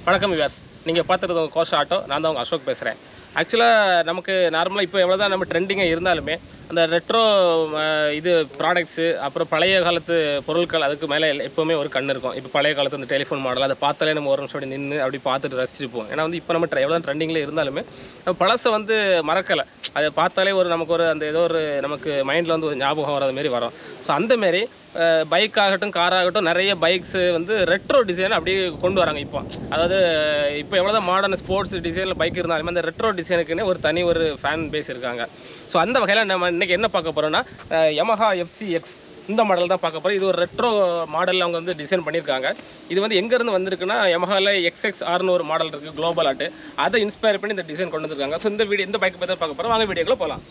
வணக்கம் விவாஸ், நீங்கள் பார்த்துறது உங்கள் KohsaAuto. நான் தான் உங்கள் அசோக் பேசுகிறேன். ஆக்சுவலாக நமக்கு நார்மலாக இப்போ எவ்வளோ தான் நம்ம ட்ரெண்டிங்காக இருந்தாலுமே அந்த ரெட்ரோ இது ப்ராடக்ட்ஸு அப்புறம் பழைய காலத்து பொருட்கள் அதுக்கு மேலே எப்போவுமே ஒரு கண் இருக்கும். இப்போ பழைய காலத்து அந்த டெலிஃபோன் மாடல் அதை பார்த்தாலே நம்ம ஒரு நிமிஷம் அப்படி நின்று அப்படி பார்த்துட்டு ரசிச்சுப்போம். ஏன்னா வந்து இப்போ நம்ம எவ்வளோ ட்ரெண்டிங்கில் இருந்தாலுமே நம்ம பழசை வந்து மறக்கலை. அதை பார்த்தாலே நமக்கு ஒரு அந்த ஏதோ ஒரு நமக்கு மைண்டில் வந்து ஒரு ஞாபகம் வராத மாரி வரும். ஸோ அந்தமாரி பைக் ஆகட்டும் கார் ஆகட்டும் நிறைய பைக்ஸு வந்து ரெட்ரோ டிசைன் அப்படியே கொண்டு வராங்க. அதாவது இப்போ எவ்வளோ தான் மாடர்ன் ஸ்போர்ட்ஸ் டிசைனில் பைக் இருந்தாலுமே அந்த ரெட்ரோ டிசைனுக்குன்னே ஒரு தனி ஒரு ஃபேன் பேஸ் இருக்காங்க. ஸோ அந்த வகையில் நம்ம இன்றைக்கி என்ன பார்க்க போகிறோம்னா Yamaha FZ-X இந்த மாடல் தான் பார்க்க போகிறோம். இது ஒரு ரெட்ரோ மாடலில் அவங்க வந்து டிசைன் பண்ணியிருக்காங்க. இது வந்து எங்கேருந்து வந்திருக்குன்னா Yamahaவில் XX6ன்னு ஒரு மாடல் இருக்குது குளோபல் ஆட்டு, அதை இன்ஸ்பயர் பண்ணி இந்த டிசைன் கொண்டு வந்திருக்காங்க. ஸோ இந்த பைக் பற்றி பார்க்க போகிறோம். வாங்க வீடியோக்குள்ளே போகலாம்.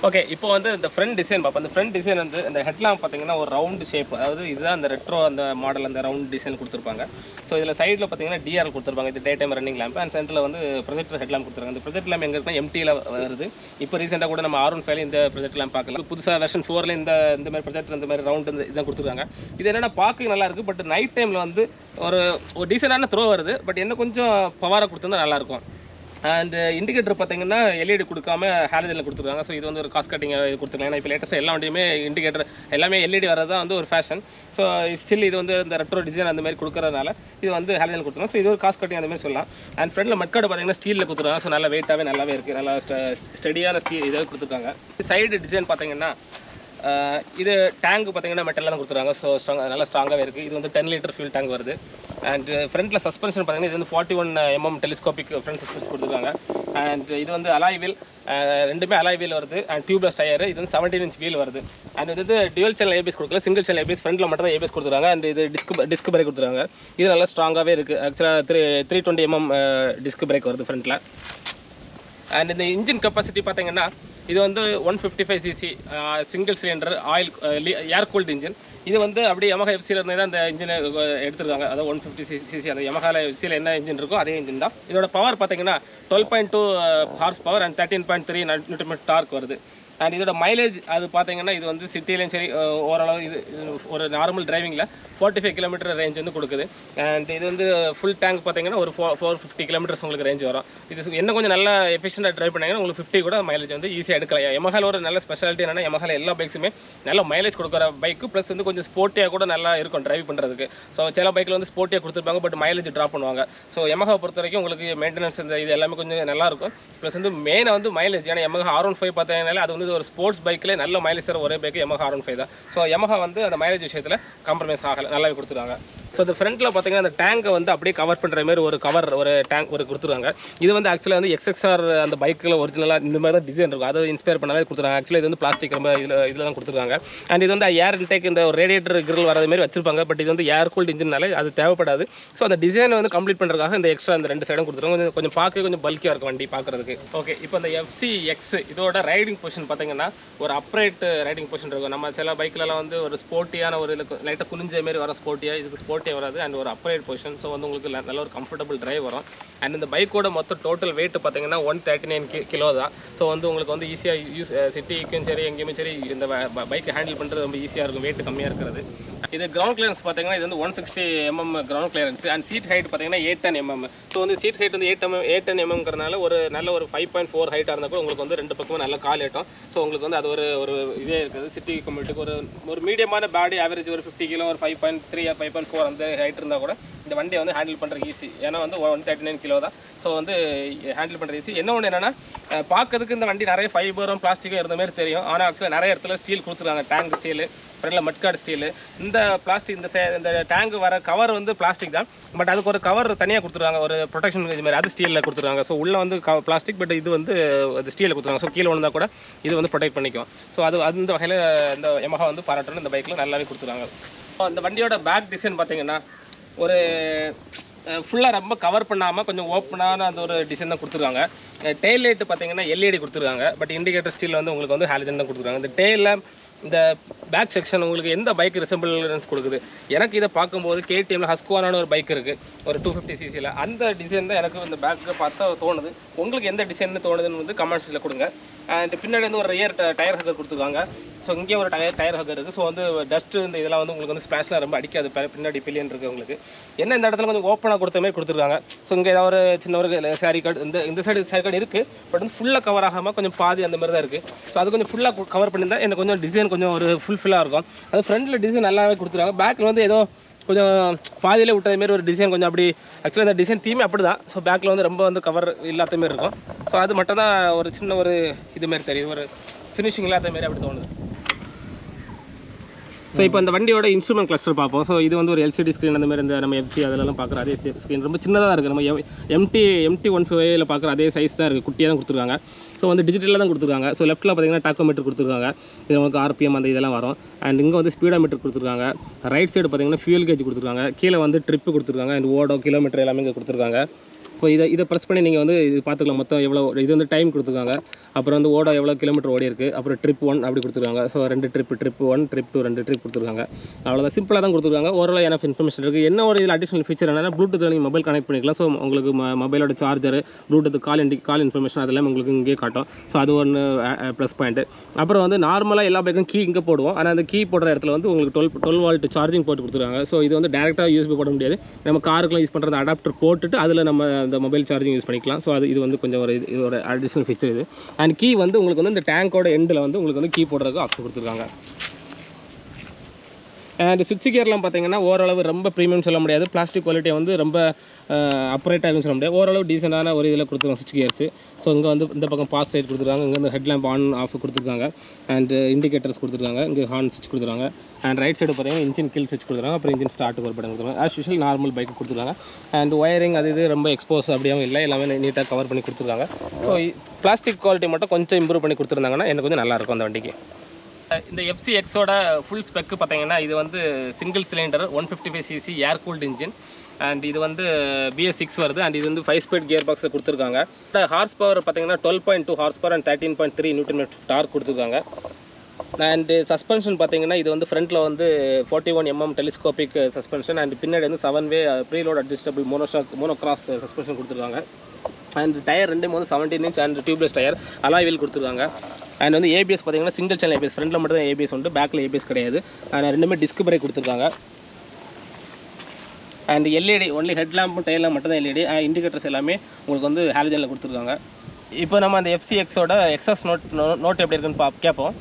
ஓகே, இப்போ வந்து இந்த ஃப்ரண்ட் டிசைன் பார்ப்போம். அந்த ஃப்ரண்ட் டிசைன் வந்து இந்த ஹெட்லாம்ப் பார்த்தீங்கன்னா ஒரு ரவுண்டு ஷேப், அதாவது இதுதான் அந்த ரெட்ரோ அந்த மாடல் அந்த ரவுண்ட் டிசைன் கொடுத்துருப்பாங்க. ஸோ இதில் சைடில் பார்த்தீங்கன்னா டிஆர் கொடுத்துருப்பாங்க. இது day time running lamp. And சென்டரில் வந்து ப்ரொஜெக்டர் ஹெட்லாம்ப் கொடுத்துருக்காங்க. இந்த ப்ரொஜெக்ட் லேம்ப் எங்கே இருக்குன்னா எம்டியில் வருது. இப்போ ரீசெண்டாக கூட நம்ம R15 இந்த ப்ரொஜெக்ட் லேம்ப் பார்க்கலாம். புதுசாக வெர்ஷன் 4ல் இந்த மாதிரி ப்ரொஜெக்டர் இந்த மாதிரி ரவுண்டு இதான் கொடுத்துருக்காங்க. இது என்னென்னா பார்க்க நல்லா இருக்குது. பட் நைட் டைமில் வந்து ஒரு டீசெண்டான த்ரோ வருது. பட் என்ன கொஞ்சம் பவராக கொடுத்துருந்தா நல்லாயிருக்கும். அண்ட் இண்டிகேட்டர் பார்த்தீங்கன்னா எல்இடி கொடுக்காம ஹாலஜனில் கொடுத்துருக்காங்க. ஸோ இது வந்து ஒரு காஸ்ட் கட்டிங் இது கொடுத்துருக்காங்க. ஏன்னா இப்போ லேட்டஸ்ட் எல்லா வண்டியுமே இண்டிகேட்டர் எல்லாமே எல்இடி வரது தான் வந்து ஒரு ஃபேஷன். ஸோ ஸ்டில் இது வந்து இந்த ரெட்ரோ டிசைன் அந்த மாதிரி கொடுக்கறதுனால இது வந்து ஹாலஜனில் கொடுத்துருக்காங்க. ஸோ இது ஒரு காஸ்ட் கட்டிங் அந்த மாதிரி சொல்லலாம். அண்ட் ஃப்ரண்ட்டில் மட்கார்டு பார்த்தீங்கன்னா ஸ்டீலில் கொடுத்துருக்காங்க. ஸோ நல்லா வெயிட்டாகவே நல்லாவே இருக்குது. நல்லா ஸ்டடியான ஸ்டீல் இதாக கொடுத்துருக்காங்க. சைடு டிசைன் பார்த்தீங்கன்னா இது டேங்க் பார்த்தீங்கன்னா மெட்டலில் தான் கொடுத்துருக்காங்க. ஸோ நல்லா ஸ்ட்ராங்காகவே இருக்குது. இது வந்து 10 லிட்டர் ஃபியூல் டேங்க் வருது. அண்ட் ஃப்ரண்ட்டில் சஸ்பென்ஷன் பார்த்தீங்கன்னா இது வந்து 41mm டெலிஸ்கோபிக் ஃப்ரண்ட் சஸ்பென்ஷன் கொடுத்துருக்காங்க. அண்ட் இது வந்து அலாய் வீல், ரெண்டுமே அலாய் வீல் வருது. அண்ட் டியூப்லெஸ் டயர், இது வந்து 17 inch வீல் வருது. அண்ட் இது வந்து டியூவல் சேனல் ஏபிஎஸ் கொடுக்கல, சிங்கிள் சேனல் ஏபிஎஸ் ஃப்ரண்ட்டில் மட்டும் தான் ஏபிஎஸ் கொடுத்துருக்காங்க. அண்ட் இது டிஸ்க் பிரேக் கொடுத்துருக்காங்க. இது நல்லா ஸ்ட்ராங்காகவே இருக்குது. ஆக்சுவலாக 320mm டிஸ்க் பிரேக் வருது ஃப்ரண்ட்டில். அண்ட் இந்த இன்ஜின் கெப்பாசிட்டி பார்த்தீங்கன்னா இது வந்து 155cc சிங்கிள் சிலிண்டர் ஆயில் ஏர் கூல்டு இன்ஜின். இது வந்து அப்படி Yamaha FZ இருந்து தான் அந்த இன்ஜினை எடுத்துருக்காங்க. அதாவது 150cc அந்த Yamaha FZ என்ன இன்ஜின் இருக்கோ அதே இன்ஜின் தான். இதோட பவர் பார்த்தீங்கன்னா 12.2 horse power and 13.3 Nm torque வருது. அண்ட் இதோட மைலேஜ் அது பார்த்தீங்கன்னா இது வந்து சிட்டிலையும் சரி ஓரளவு இது ஒரு நார்மல் டிரைவிங்கில் 45 km ரேஞ்ச் வந்து கொடுக்குது. அண்ட் இது வந்து ஃபுல் டேங்க் பார்த்தீங்கன்னா ஒரு 450 km உங்களுக்கு ரேஞ்ச் வரும். இது என்ன கொஞ்சம் நல்லா எஃபிஷியண்டாக ட்ரைவ் பண்ணிங்கன்னா உங்களுக்கு 50 கூட மைலேஜ் வந்து ஈஸியாக எடுக்கலாம். Yamahaவில் ஒரு நல்ல ஸ்பெஷாலிட்டி என்னென்னா Yamahaவில் எல்லா பைக்ஸுமே நல்ல மைலேஜ் கொடுக்குற பைக்கு ப்ளஸ் வந்து கொஞ்சம் ஸ்போர்ட்டியாக கூட நல்லா இருக்கும் ட்ரைவ் பண்ணுறதுக்கு. ஸோ சில பைக்கில் வந்து ஸ்போர்ட்டியாக கொடுத்துருப்பாங்க, பட் மைலேஜ் ட்ராப் பண்ணுவாங்க. ஸோ Yamaha பொறுத்த வரைக்கும் உங்களுக்கு மெயின்டெனன்ஸ் இந்த இது எல்லாமே கொஞ்சம் நல்லாயிருக்கும். ப்ளஸ் வந்து மெயினாக வந்து மைலேஜ், ஏன்னா Yamaha R15 பார்த்தீங்கன்னாலே அது வந்து ஒரு ஸ்போர்ட்ஸ் பைக்கில் நல்ல மைலேஜ் தர ஒரே பைக்கு Yamaha R15 தான். ஸோ Yamaha வந்து அந்த மைலேஜ் விஷயத்தில் காம்ப்ரமைஸ் ஆகலை, நல்லாவே கொடுத்துருக்காங்க. ஸோ இந்த ஃப்ரண்ட்டில் பார்த்தீங்கன்னா அந்த டேங்கை வந்து அப்படியே கவர் பண்ணுற மாதிரி ஒரு டேங்க் கொடுத்துருக்காங்க. இது வந்து ஆக்சுவலாக வந்து XXR அந்த பைக்கில் ஒரிஜினலாக இந்த மாதிரி தான் டிசைன் இருக்கும், அதை இன்ஸ்பயர் பண்ணாலே கொடுத்துருக்காங்க. ஆக்சுவலாக இது வந்து பிளாஸ்டிக் ரொம்ப இதில் தான் கொடுத்துருக்காங்க. அண்ட் இது வந்து ஏர் இன்டேக் இந்த ஒரு ரேடியேட்டர் கிரில் வரது மாதிரி வச்சிருப்பாங்க. பட் இது வந்து ஏர் கூல்டு இன்ஜினால அது தேவைப்படாது. ஸோ அந்த டிசைனை வந்து கம்ப்ளீட் பண்ணுறதுக்காக இந்த எக்ஸ்ட்ரா இந்த 2 சைடும் கொடுத்துருக்காங்க. கொஞ்சம் பார்க்க கொஞ்சம் பல்கியாக இருக்கும் வண்டி பார்க்குறதுக்கு. ஓகே, இப்போ இந்த FZ-X இதோட ரைடிங் பொசிஷன் பார்த்தீங்கன்னா ஒரு அப்ரைட் ரைடிங் பொசிஷன் இருக்கும். நம்ம சில பைக்கிலலாம் வந்து ஒரு ஸ்போர்ட்டியான ஒரு லைட்டாக குனிஞ்ச மாரி வர ஸ்போர்ட்டியாக, இதுக்கு ஸ்போர்ட்டியாக வராது. அண்ட் ஒரு அப்ரைட் பொசிஷன். ஸோ வந்து உங்களுக்கு நல்ல ஒரு கம்ஃபர்டபுள் டிரைவ் வரும். அண்ட் இந்த பைக்கோட மொத்த டோட்டல் வெயிட் பார்த்தீங்கன்னா 139 கிலோ தான். ஸோ வந்து உங்களுக்கு வந்து ஈஸியாக சிட்டிக்கும் சரி எங்கேயுமே சரி இந்த பைக்கை ஹேண்டில் பண்ணுறது ரொம்ப ஈஸியாக இருக்கும், வெயிட் கம்மியாக இருக்கிறது. இது கிரவுண்ட் கிளியரன்ஸ் பார்த்தீங்கன்னா இது வந்து 160mm ground clearance. And seat height பார்த்தீங்கன்னா 810mm. ஸோ வந்து சீட் ஹைட் வந்து 810mmங்கிறதுனால ஒரு நல்ல ஒரு 5.4 ஹைட்டாக இருந்தால் கூட உங்களுக்கு வந்து 2 பக்கமும் நல்ல கால் ஏட்டும். ஸோ உங்களுக்கு வந்து அது ஒரு இதே இருக்குது. சிட்டி கம்யூட்டுக்கு ஒரு மீடியமான பாடி ஆவரேஜ் ஒரு 50 கிலோ ஒரு 5.3 5.4 அந்த ஹைட் இருந்தால் கூட இந்த வண்டியை வந்து ஹேண்டில் பண்ணுறது ஈஸி. ஏன்னா வந்து 139 கிலோ தான். ஸோ வந்து ஹேண்டில் பண்ணுறது ஈஸி. என்ன ஒன்று என்னென்னா பார்க்கறதுக்கு இந்த வண்டி நிறைய ஃபைபரும் பிளாஸ்டிக்கும் இருந்த மாதிரி தெரியும். ஆனால் ஆக்சுவலாக நிறைய இடத்துல ஸ்டீல் கொடுத்துருக்காங்க. டேங்க் ஸ்டீலு, ஃப்ரண்டில் மட்கார்டு ஸ்டீலு. இந்த பிளாஸ்டிக் இந்த டேங்க் வர கவர் வந்து பிளாஸ்டிக் தான். பட் அதுக்கு ஒரு கவர் தனியாக கொடுத்துருக்காங்க, ஒரு ப்ரொடெக்ஷன் இது மாதிரி, அது ஸ்டீலில் கொடுத்துருக்காங்க. ஸோ உள்ளே வந்து பிளாஸ்டிக், பட் இது வந்து அது ஸ்டீலில் கொடுத்துருக்காங்க. ஸோ கீழே விழுந்தா கூட இது வந்து ப்ரொடெக்ட் பண்ணிக்கும். ஸோ அந்த வகையில் இந்த Yamaha வந்து பாராட்டணும், இந்த பைக்கில் நல்லாவே கொடுத்துருக்காங்க. இந்த வண்டியோட பேக் டிசைன் பார்த்தீங்கன்னா ஒரு ஃபுல்லாக ரொம்ப கவர் பண்ணாமல் கொஞ்சம் ஓப்பனான அந்த ஒரு டிசைன் தான் கொடுத்துருக்காங்க. டெயில் லைட்டு பார்த்தீங்கன்னா எல்இடி கொடுத்துருக்காங்க. பட் இண்டிகேட்டர் ஸ்டீல் வந்து உங்களுக்கு வந்து ஹாலஜன் தான் கொடுத்துருக்காங்க. இந்த டெயிலில் இந்த பேக் செக்ஷன் உங்களுக்கு எந்த பைக் ரிசம்பிளன்ஸ் கொடுக்குது? எனக்கு இதை பார்க்கும்போது கேடிஎம்ல ஹஸ்குவானான ஒரு பைக் இருக்குது, ஒரு 250cc. அந்த டிசைன் தான் எனக்கு இந்த பேக்கில் பார்த்தா தோணுது. உங்களுக்கு எந்த டிசைன் தோணுதுன்னு வந்து கமெண்ட்ஸில் கொடுங்க. அண்ட் பின்னாடி வந்து ஒரு ரியர் டயர் ஹக்கர் கொடுத்துருக்காங்க. ஸோ இங்கே ஒரு டயர் ஹக்கர் இருக்குது. ஸோ வந்து டஸ்ட்டு இந்த இதெல்லாம் வந்து உங்களுக்கு வந்து ஸ்ப்ளாஷ்லாம் ரொம்ப அடிக்காது. பின்னாடி பில்லியன் இருக்குது உங்களுக்கு. என்ன இந்த இடத்துல கொஞ்சம் ஓப்பனாக கொடுத்த மாதிரி கொடுத்துருக்காங்க. ஸோ இங்கே ஏதாவது ஒரு சின்ன ஒரு சாரி கார்டு இந்த சைடு சாரி கார்டு இருக்குது. பட் வந்து ஃபுல்லாக கவர் ஆகாமல் கொஞ்சம் பாதி அந்த மாதிரி தான் இருக்குது. ஸோ அது கொஞ்சம் ஃபுல்லாக கவர் பண்ணியிருந்தால் எனக்கு கொஞ்சம் டிசைன் கொஞ்சம் ஒரு ஃபுல்ஃபில்லாக இருக்கும். அது ஃப்ரண்ட்டில் டிசைன் நல்லாவே கொடுத்துருக்காங்க. பேக்கில் வந்து ஏதோ கொஞ்சம் பாதியிலே விட்டது மாரி ஒரு டிசைன் கொஞ்சம் அப்படி. ஆக்சுவலாக அந்த டிசைன் தீமே அப்படி தான். ஸோ பேக்கில் வந்து ரொம்ப வந்து கவர் இல்லாத மாரி இருக்கும். ஸோ அது மட்டும் தான் ஒரு சின்ன ஒரு இதுமாரி தெரியுது, ஒரு ஃபினிஷிங் இல்லாத மாரி அப்படி தோணுது. ஸோ இப்போ இந்த வண்டியோட இன்ஸ்ட்ருமெண்ட் கிளஸ்டர் பார்ப்போம். ஸோ இது வந்து ஒரு எல்சிடி ஸ்க்ரீன் அந்த மாதிரி இந்த நம்ம எஃப்சி அதெல்லாம் பார்க்குற அதே ஸ்க்ரீன் ரொம்ப சின்னதாக இருக்குது. நம்ம MT 150 பார்க்குற அதே சைஸ் தான் இருக்குது, குட்டியாக தான் கொடுத்துருக்காங்க. ஸோ வந்து டிஜிட்டலாக தான் கொடுத்துருக்காங்க. ஸோ லெஃப்ட்டில் பார்த்தீங்கன்னா டாக்கோமீட்டர் கொடுத்துருக்காங்க. இது உங்களுக்கு RPM அந்த இதெல்லாம் வரும். அண்ட் இங்கே வந்து ஸ்பீடோமீட்டர் கொடுத்துருக்காங்க. ரைட் சைடு பார்த்தீங்கன்னா ஃபியூல் கேஜ் கொடுத்துருக்காங்க. கீழே வந்து ட்ரிப்பு கொடுத்துருக்காங்க. அண்ட் ஓடோ கிலோமீட்டர் எல்லாமே இங்கே கொடுத்துருக்காங்க. இப்போ இதை ப்ரெஸ் பண்ணி நீங்கள் வந்து இது பார்த்துக்கலாம். மொத்தம் எவ்வளோ இது வந்து டைம் கொடுத்துருக்காங்க. அப்புறம் வந்து ஓடோ எவ்வளோ கிலோமீட்டர் ஓடி இருக்குது. அப்புறம் ட்ரிப் 1 அப்படி கொடுத்துருக்காங்க. ஸோ 2 ட்ரிப் 1 ட்ரிப் 2 2 ட்ரிப் கொடுத்துருக்காங்க. அவ்வளோதான், சிம்பிளாக தான் கொடுத்துருக்காங்க. ஓரளவு எனக்கு இன்ஃபர்மேஷன் இருக்குது. என்ன ஒரு இதில் அடிஷனல் ஃபீச்சர் என்னன்னா ப்ளூடூத்தில் நீங்கள் மொபைல் கனெக்ட் பண்ணிக்கலாம். ஸோ உங்களுக்கு மொபைலோட சார்ஜர், ப்ளூடூத் கால் இன்ஃபர்மேஷன் அதெல்லாம் உங்களுக்கு இங்கே காட்டும். ஸோ அது ஒன்று ப்ளஸ் பாயிண்ட்டு. அப்புறம் வந்து நார்மலாக எல்லா பைக்கும் கீ இங்கே போடுவோம். ஆனால் அந்த கீ போடுற இடத்துல வந்து உங்களுக்கு 12 வோல்ட் சார்ஜிங் போட்டு கொடுத்துருக்காங்க. ஸோ இது வந்து டேரெக்டாக USB போட முடியாது. நம்ம காருக்குலாம் யூஸ் பண்ணுற அடாப்டர் போட்டுட்டு அதில் நம்ம அந்த மொபைல் சார்ஜிங் யூஸ் பண்ணிக்கலாம். ஸோ இது வந்து கொஞ்சம் ஒரு அடிஷனல் ஃபீச்சர் இது. அண்ட் கீ வந்து உங்களுக்கு வந்து இந்த டேங்கோட எண்டில் வந்து உங்களுக்கு வந்து கீ போடுறதுக்கு ஆப்ஷன் கொடுத்துருக்காங்க. அண்ட் சுவிட்ச் கியர்லாம் பார்த்தீங்கன்னா ஓரளவு ரொம்ப ப்ரீமியம் சொல்ல முடியாது. பிளாஸ்டிக் குவாலிட்டியை வந்து ரொம்ப அப்ரைட்டாக சொல்ல முடியாது. ஓரளவு டீசெண்டான ஒரு இதில் கொடுத்துருக்காங்க சுவிட்ச் கியர்ஸ். ஸோ இங்கே வந்து இந்த பக்கம் பாஸ் லைட் கொடுத்துருக்காங்க. இங்கே வந்து ஹெட்லாம்ப் ஆன் ஆஃப் கொடுத்துருக்காங்க. அண்ட் இண்டிகேட்டர்ஸ் கொடுத்துருக்காங்க. இங்கே ஹார்ன் சுவிட்ச் கொடுத்துருக்காங்க. அண்ட் ரைட் சைடு பார்த்தீங்கன்னா இன்ஜின் கில் சுவிட்ச் கொடுத்துருக்காங்க. அப்புறம் இன்ஜின் ஸ்டார்ட்டுக்கு ஒரு பட்டன் கொடுத்துருக்காங்க. ஆஸ் யூஷுவல் நார்மல் பைக்கு கொடுத்துருக்காங்க. அண்ட் ஒயரிங் அது இது ரொம்ப எக்ஸ்போஸ் அப்படியாகவும் இல்லை, எல்லாமே நீட்டாக கவர் பண்ணி கொடுத்துருக்காங்க. ஸோ பிளாஸ்டிக் குவாலிட்டி மட்டும் கொஞ்சம் இம்ப்ரூவ் பண்ணி கொடுத்துருந்தாங்கன்னா எனக்கு கொஞ்சம் நல்லாயிருக்கும் அந்த வண்டிக்கு. இந்த FZ-Xோட ஃபுல் ஸ்பெக்கு பார்த்தீங்கன்னா இது வந்து single cylinder 155cc air cooled engine. And இது வந்து BS6 வருது. அண்ட் இது வந்து 5 ஸ்பீட் கியர் பாக்ஸில் கொடுத்துருக்காங்க. ஹார்ஸ் பவர் பார்த்தீங்கன்னா 12.2 horse power and 13.3 Newton torque கொடுத்துருக்காங்க. அண்டு சஸ்பென்ஷன் பார்த்தீங்கன்னா இது வந்து ஃப்ரண்ட்டில் வந்து 41 mm டெலிஸ்கோபிக் சஸ்பென்ஷன். அண்ட் பின்னாடி வந்து 7-way preload adjustable monocross suspension கொடுத்துருக்காங்க. அண்ட் டயர் ரெண்டுமே வந்து 17 inch and tubeless tyre alloy wheel கொடுத்துருக்காங்க. அண்ட் வந்து ABS பார்த்தீங்கன்னா சிங்கிள் சேனல் ABS, ஃப்ரண்ட்டில் மட்டும் தான் ABS உண்டு, பேக்கில் ABS கிடையாது. அண்ட் ரெண்டுமே டிஸ்க் பிரேக் கொடுத்துருக்காங்க. அண்ட் LED ஒன்லி ஹெட் லேம்பும் டெயில் லேம்ப் மட்டும் தான் LED. இண்டிகேட்டர்ஸ் எல்லாமே உங்களுக்கு வந்து ஹாலஜனில் கொடுத்துருக்காங்க. இப்போ நம்ம அந்த FZ-Xோட எக்ஸஸ் நோட் எப்படி இருக்குன்னு கேட்போம்.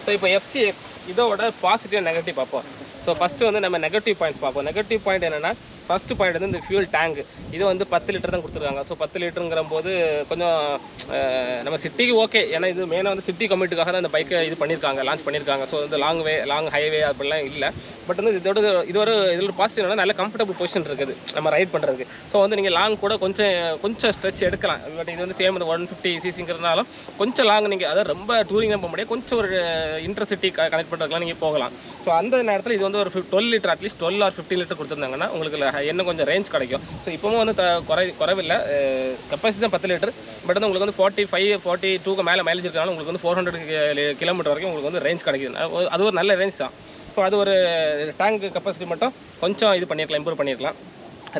ஸோ இப்போ FZ-X இதோட பாசிட்டிவ் நெகட்டிவ் பார்ப்போம். ஸோ ஃபஸ்ட்டு வந்து நம்ம நெகட்டிவ் பாயிண்ட்ஸ் பார்ப்போம். நெகட்டிவ் பாயிண்ட் என்னென்னா, ஃபஸ்ட்டு பாயிண்ட் வந்து இந்த ஃபியூல் டேங்க். இது வந்து 10 லிட்டர் தான் கொடுத்துருக்காங்க. ஸோ 10 லிட்டருங்கிற போது கொஞ்சம் நம்ம சிட்டிக்கு ஓகே, ஏன்னா இது மெயினாக வந்து சிட்டி கம்யூட்டுக்காக தான் இந்த பைக்கை இது பண்ணியிருக்காங்க, லான்ச் பண்ணியிருக்காங்க. ஸோ வந்து லாங் ஹைவே அப்படிலாம் இல்லை. பட் வந்து இதோட பாசிட்டிவ் என்னன்னா நல்ல கம்ஃபர்டபுள் பொசிஷன் இருக்குது நம்ம ரைட் பண்ணுறதுக்கு. ஸோ வந்து நீங்கள் லாங் கூட கொஞ்சம் ஸ்ட்ரெச் எடுக்கலாம். பட் இது வந்து சேம் 150cc கொஞ்சம் லாங் நீங்கள் அதாவது ரொம்ப டூரிங் போக முடியாது, கொஞ்சம் ஒரு இன்டர்சிட்டி கனெக்ட் பண்ணுறதுக்குலாம் நீங்கள் போகலாம். ஸோ அந்த நேரத்தில் இது வந்து ஒரு 12 லிட்டர் அட்லீஸ்ட் 12 or 15 லிட்டர் கொடுத்துருந்தாங்கன்னா உங்களுக்கு இன்னும் கொஞ்சம் ரேஞ்ச் கிடைக்கும். ஸோ இப்போவும் வந்து குறைவில்லை, கெப்பாசிட்டி தான் 10 லிட்டர். பட் வந்து உங்களுக்கு வந்து 45-42 மேலே மைலேஜ் இருக்கனால உங்களுக்கு வந்து 400 கிலோமீட்டர் வரைக்கும் உங்களுக்கு வந்து ரேஞ்ச் கிடைக்குது. அது ஒரு நல்ல ரேஞ்ச் தான். ஸோ அது ஒரு டேங்க் கெப்பாசிட்டி மட்டும் கொஞ்சம் இது பண்ணியிருக்கலாம், இம்ப்ரூவ் பண்ணியிருக்கலாம்.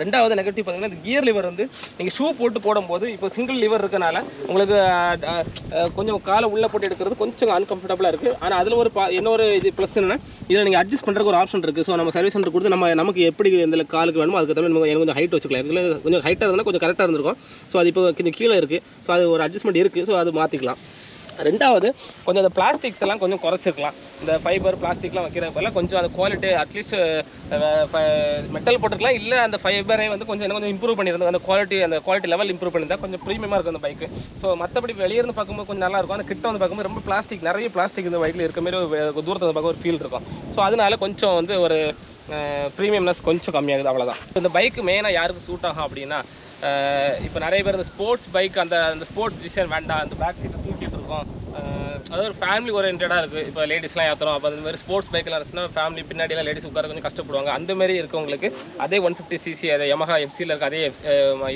ரெண்டாவது நெகட்டிவ் பார்த்தீங்கன்னா இந்த கியர் லிவர் வந்து நீங்கள் ஷூ போட்டு போடும்போது இப்போ சிங்கிள் லிவர் இருக்கனால உங்களுக்கு கொஞ்சம் காலை உள்ளே போட்டு எடுக்கிறது கொஞ்சம் அன்கம்ஃபர்டபுளாக இருக்குது. ஆனால் அதில் இன்னொரு இது ப்ளஸ் என்னன்னா, இதில் நீங்கள் அட்ஜஸ்ட் பண்ணுறதுக்கு ஒரு ஆப்ஷன் இருக்குது. ஸோ நம்ம சர்வீஸ் சென்டர் கொடுத்து நமக்கு எப்படி இந்த காலுக்கு வேணுமோ அதுக்கு தவிர எனக்கு கொஞ்சம் ஹைட் வச்சுக்கலாம். இதில் கொஞ்சம் ஹைட்டாக இருந்தால் கொஞ்சம் கரெக்டாக இருந்திருக்கும். ஸோ அது இப்போ கொஞ்சம் கீழே இருக்குது. ஸோ அது ஒரு அட்ஜஸ்ட்மெண்ட் இருக்குது. ஸோ அது மாற்றிக்கலாம். ரெண்டாவது கொஞ்சம் அந்த பிளாஸ்டிக்ஸ் எல்லாம் கொஞ்சம் குறைச்சிருக்கலாம். இந்த ஃபைபர் பிளாஸ்டிக்லாம் வைக்கிறப்ப கொஞ்சம் அந்த குவாலிட்டி அட்லீஸ்ட் மெட்டல் போட்டுருக்கலாம், இல்லை அந்த ஃபைபரை வந்து கொஞ்சம் இம்ப்ரூவ் பண்ணியிருந்தோம். அந்த குவாலிட்டி லெவல் இம்ப்ரூவ் பண்ணியிருந்தா கொஞ்சம் ப்ரீமியமாக இருக்கும் அந்த பைக்கு. ஸோ மற்றபடி வெளியிருந்து பார்க்கும்போது கொஞ்சம் நல்லாயிருக்கும். அந்த கிட்ட வந்து பார்க்கும்போது ரொம்ப நிறைய பிளாஸ்டிக் இந்த பைக்கில் இருக்க மாதிரி தூரத்தை பார்க்க ஒரு ஃபீல் இருக்கும். ஸோ அதனால கொஞ்சம் வந்து ஒரு ப்ரீமியம்னஸ் கொஞ்சம் கம்மியாகுது, அவ்வளோதான். இந்த பைக்கு மெயினாக யாருக்கு சூட் ஆகும் அப்படின்னா, இப்போ நிறைய பேர் இந்த ஸ்போர்ட்ஸ் பைக் அந்த ஸ்போர்ட்ஸ் டிசைன் வேண்டாம், அந்த பேக் சீட்டை தூக்கிட்டு இருக்கோம், அதாவது ஒரு ஃபேமிலி ஓரியன்டாக இருக்குது. இப்போ லேடிஸ்லாம் ஏற்றுறோம், அப்போ அந்த மாதிரி ஸ்போர்ட்ஸ் பைக்கெலாம் இருந்துச்சுன்னா ஃபேமிலி பின்னாடிலாம் லேடிஸ் உட்கார கொஞ்சம் கஷ்டப்படுவாங்க. அந்த மாதிரி இருக்கவங்களுக்கு அதே 150cc அதே Yamaha FZ-ல இருக்க அதே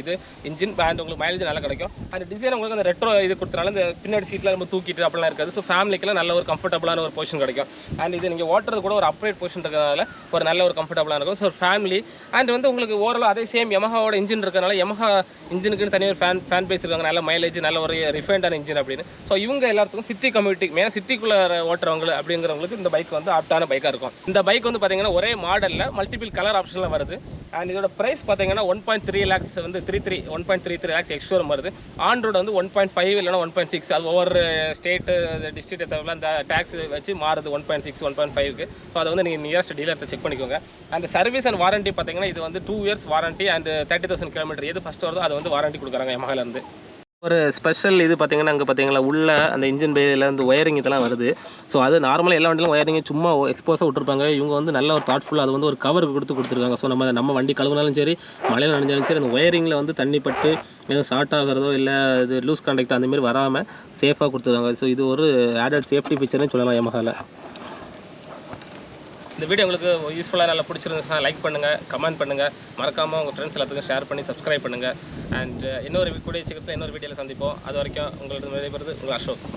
இது இன்ஜின் அண்ட் உங்களுக்கு மைலேஜ் நல்லா கிடைக்கும். அந்த டிசைன் உங்களுக்கு அந்த ரெட்ரோ இது கொடுத்தனால இந்த பின்னாடி சீட்டில் நம்ம தூக்கிட்டு அப்படிலாம் இருக்காது. ஸோ ஃபேமிலிக்கெல்லாம் நல்ல ஒரு கம்ஃபர்டபுளான ஒரு பொசிஷன் கிடைக்கும். அண்ட் இது நீங்கள் ஓட்டுறது கூட ஒரு அப்ரேட் பொசிஷன் இருக்கிறதுனால ஒரு நல்ல ஒரு கம்ஃபர்டபுளாக இருக்கும். ஸோ ஃபேமிலி அண்ட் வந்து உங்களுக்கு ஓரளவு அதே சேம் Yamahaவோட இன்ஜின் இருக்கிறனால Yamaha இன்ஜினுக்குன்னு தனியாக ஒரு ஃபேன் பேஸ் இருக்காங்க, நல்ல மைலேஜ் நல்ல ஒரு ரிஃபைண்டான இன்ஜின் அப்படின்னு. ஸோ இவங்க எல்லாத்துக்கும் சிட்டி கம்யூனிட்டி மெயினாக சிட்டிக்குள்ளே ஓட்டுறவங்க அப்படிங்கிறவங்களுக்கு இந்த பைக் வந்து ஆப்டான பைக்காக இருக்கும். இந்த பைக் வந்து பார்த்தீங்கன்னா ஒரே மாடலில் மல்டிபிள் கலர் ஆப்ஷனில் வருது. அண்ட் இதோட ப்ரைஸ் பார்த்தீங்கன்னா 1.3 lakhs வந்து 1.33 lakhs எக்ஸ்ஷோரூம் வருது. ஆன் ரோடு வந்து 1.5 இல்லைனா 1.6, அது ஒவ்வொரு ஸ்டேட்டு டிஸ்ட்ரிக்ட் தவிர அந்த டேக்ஸ் வச்சு மாறுது 1.6 1.5க்கு. ஸோ அதை வந்து நீங்கள் நியரஸ்ட் டீலர்கிட்ட செக் பண்ணிக்கோங்க. அண்ட் சர்வீஸ் அண்ட் வாரண்ட்டி பார்த்தீங்கன்னா இது வந்து 2 years வாரண்ட்டி அண்ட் 30,000 கிலோமீட்டர் எது ஃபஸ்ட் வருதோ அதை வந்து வாரண்ட்டி கொடுக்குறாங்க Yamahaலேருந்து. ஒரு ஸ்பெஷல் இது பார்த்தீங்கன்னா அங்கே பார்த்தீங்களா உள்ள அந்த இன்ஜின் பேயில் வந்து ஒயரிங் இதெல்லாம் வருது. ஸோ அது நார்மலாக எல்லா வண்டியிலும் ஒயரிங் சும்மா எக்ஸ்போஸாக விட்டுருப்பாங்க. இவங்க வந்து நல்ல ஒரு தாட்ஃபுல்லாக அது வந்து ஒரு கவர் கொடுத்துருக்காங்க. ஸோ நம்ம வண்டி கழுவுனாலும் சரி மழையில் நனைஞ்சாலும் சரி அந்த ஒயரிங்கில் வந்து தண்ணி பட்டு எதுவும் ஷார்ட் ஆகிறதோ இல்லை இது லூஸ் கான்டாக்ட் அந்தமாரி வராமல் சேஃபாக கொடுத்துருக்காங்க. ஸோ இது ஒரு ஆடட் சேஃப்டி ஃபீச்சர்னு சொல்லலாம் Yamahaவில். இந்த வீடியோ உங்களுக்கு யூஸ்ஃபுல்லாக நல்லா பிடிச்சிருந்துச்சுன்னா லைக் பண்ணுங்கள், கமெண்ட் பண்ணுங்கள், மறக்காமல் உங்கள் ஃப்ரெண்ட்ஸ் எல்லாத்துக்கும் ஷேர் பண்ணி சப்ஸ்கிரைப் பண்ணுங்கள். அண்ட் இன்னொரு கூடிய சீக்கிரத்தில் இன்னொரு வீடியோவில் சந்திப்போம். அது வரைக்கும் உங்களுக்கு விடைபெறுவது உங்கள் அசோக்.